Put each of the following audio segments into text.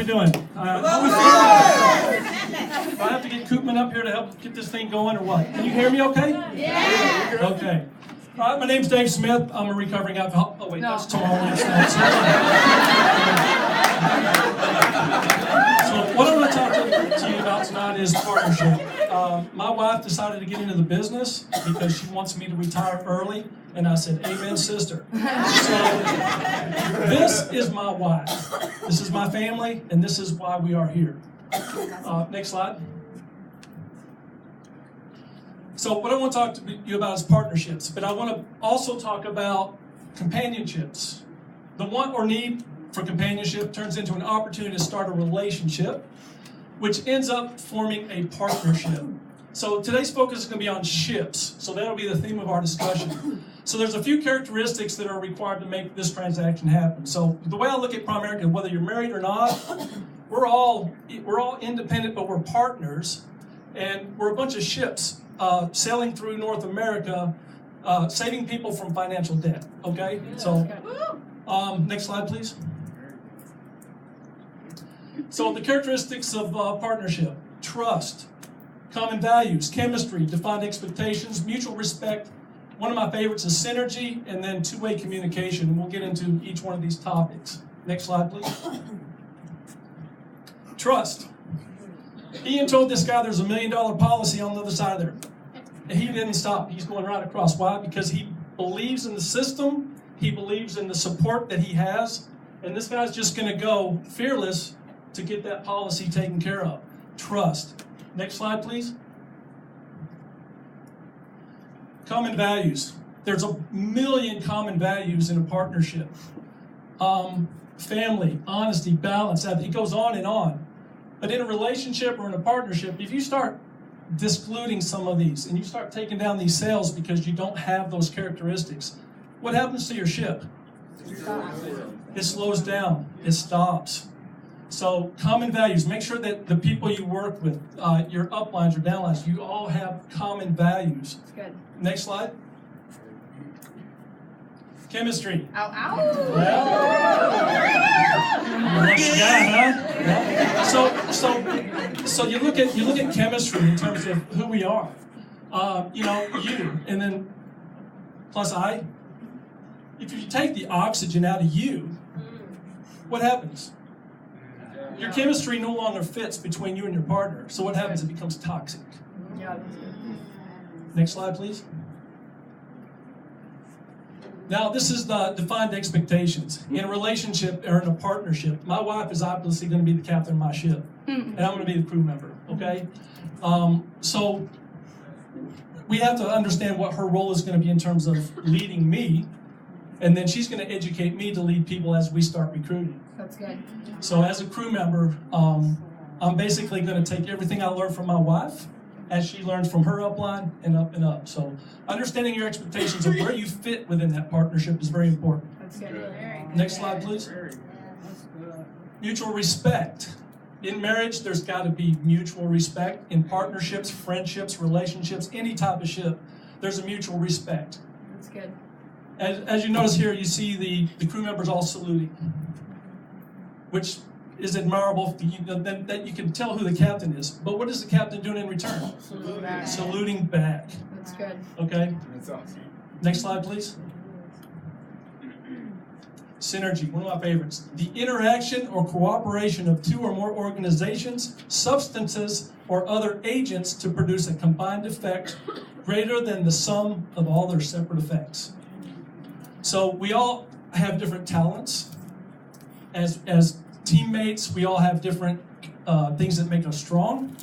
we doing? How we feeling? Do I have to get Koopman up here to help get this thing going or what? Can you hear me okay? Yeah. Okay. All right, my name's Dave Smith. I'm a recovering alcoholic. Oh, wait, that's tomorrow night. So what I want to talk to you about tonight is partnership. My wife decided to get into the business because she wants me to retire early, and I said, amen, sister. So this is my wife. This is my family, and this is why we are here. Next slide. So what I want to talk to you about is partnerships, but I want to also talk about companionships. The want or need for companionship turns into an opportunity to start a relationship, which ends up forming a partnership. So today's focus is going to be on ships. So that'll be the theme of our discussion. So there's a few characteristics that are required to make this transaction happen. So the way I look at Primerica, whether you're married or not, we're all independent, but we're partners, and we're a bunch of ships sailing through North America, saving people from financial debt. Okay, so next slide, please. So the characteristics of partnership: trust, common values, chemistry, defined expectations, mutual respect. One of my favorites is synergy, and then two-way communication. And we'll get into each one of these topics. Next slide, please. Trust. Ian told this guy there's $1 million policy on the other side of there. And he didn't stop. He's going right across. Why? Because he believes in the system. He believes in the support that he has. And this guy's just going to go fearless to get that policy taken care of. Trust. Next slide, please. Common values. There's 1 million common values in a partnership. Family, honesty, balance. It goes on and on. But in a relationship or in a partnership, if you start discluding some of these and you start taking down these sails because you don't have those characteristics, what happens to your ship? It slows down. It stops. So common values. Make sure that the people you work with, your uplines or downlines, you all have common values. That's good. Next slide. Chemistry. Ow, ow. Well, yeah. So you look at chemistry in terms of who we are. You, and then plus I. If you take the oxygen out of you, what happens? Your chemistry no longer fits between you and your partner. So what happens? It becomes toxic. Yeah, that's good. Next slide, please. Now, this is the defined expectations. In a relationship or in a partnership, my wife is obviously going to be the captain of my ship, and I'm going to be the crew member, okay? So we have to understand what her role is going to be in terms of leading me, and then she's going to educate me to lead people as we start recruiting. That's good. So as a crew member, I'm basically going to take everything I learned from my wife as she learns from her upline and up and up. So understanding your expectations of where you fit within that partnership is very important. That's good. Next slide, please. Mutual respect. In marriage, there's got to be mutual respect. In partnerships, friendships, relationships, any type of ship, there's a mutual respect. That's good. As you notice here, you see the crew members all saluting, which is admirable that you can tell who the captain is. But what is the captain doing in return? Saluting back. That's good. Okay? That's awesome. Next slide, please. Synergy, one of my favorites. The interaction or cooperation of two or more organizations, substances, or other agents to produce a combined effect greater than the sum of all their separate effects. So we all have different talents. As teammates, we all have different things that make us strong.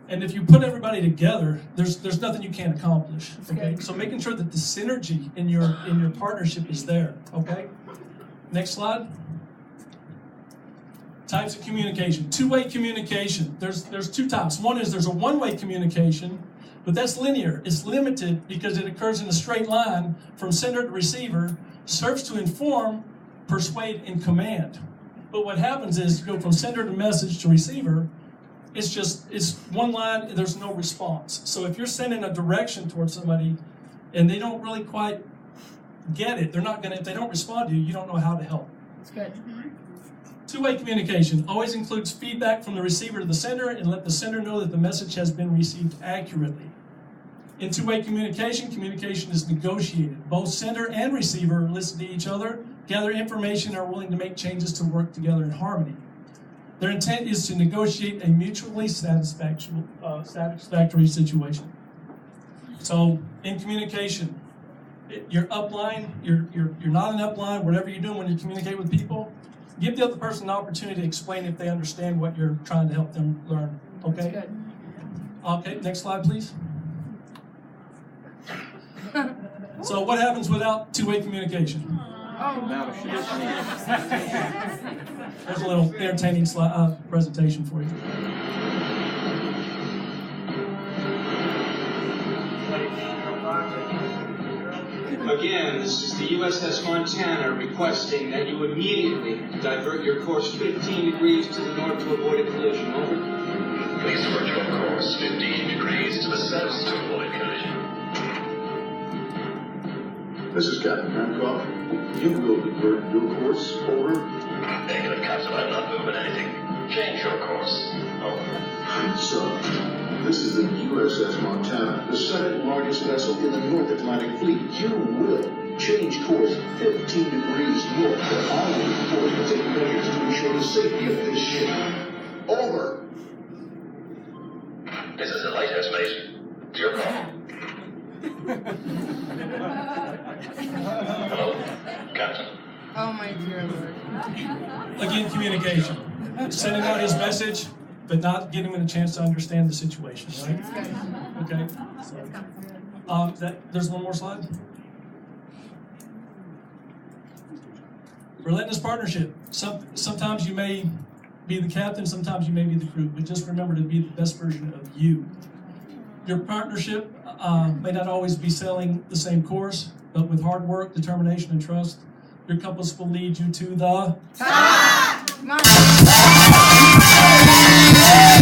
And if you put everybody together, there's nothing you can't accomplish. Okay, so making sure that the synergy in your partnership is there. Okay, next slide. Types of communication. Two-way communication. There's two types. One is there's a one-way communication, but that's linear. It's limited because it occurs in a straight line from sender to receiver, serves to inform, persuade, and command. But what happens is you go from sender to message to receiver, it's one line, there's no response. So if you're sending a direction towards somebody and they don't really quite get it, if they don't respond to you, you don't know how to help. That's good. Two-way communication always includes feedback from the receiver to the sender and let the sender know that the message has been received accurately. In two-way communication, communication is negotiated. Both sender and receiver listen to each other, gather information, and are willing to make changes to work together in harmony. Their intent is to negotiate a mutually satisfactory situation. So, in communication, you're upline, you're not an upline, whatever you're doing when you communicate with people, give the other person an opportunity to explain if they understand what you're trying to help them learn. Okay? That's good. Okay, next slide, please. So what happens without two-way communication? There's a little entertaining presentation for you. Again, this is the USS Montana requesting that you immediately divert your course 15 degrees to the north to avoid a collision. Over. Please divert your course 15 degrees to the south to avoid collision. This is Captain Hancock. You will divert your course. Over. Negative, Captain. I'm not moving anything. Change your course. Over. Sir, this is the USS Montana, the second largest vessel in the North Atlantic Fleet. You will change course 15 degrees north. I will force to take measures to ensure the safety of this ship. Over. This is the lighthouse, mate. It's your call. Hello, Captain. Oh my dear Lord. Again, communication. Sending out his message, but not giving him a chance to understand the situation, right? Okay. So, there's one more slide. Relentless partnership. Sometimes you may be the captain, sometimes you may be the crew, but just remember to be the best version of you. Your partnership may not always be sailing the same course, but with hard work, determination, and trust, your compass will lead you to the Come on.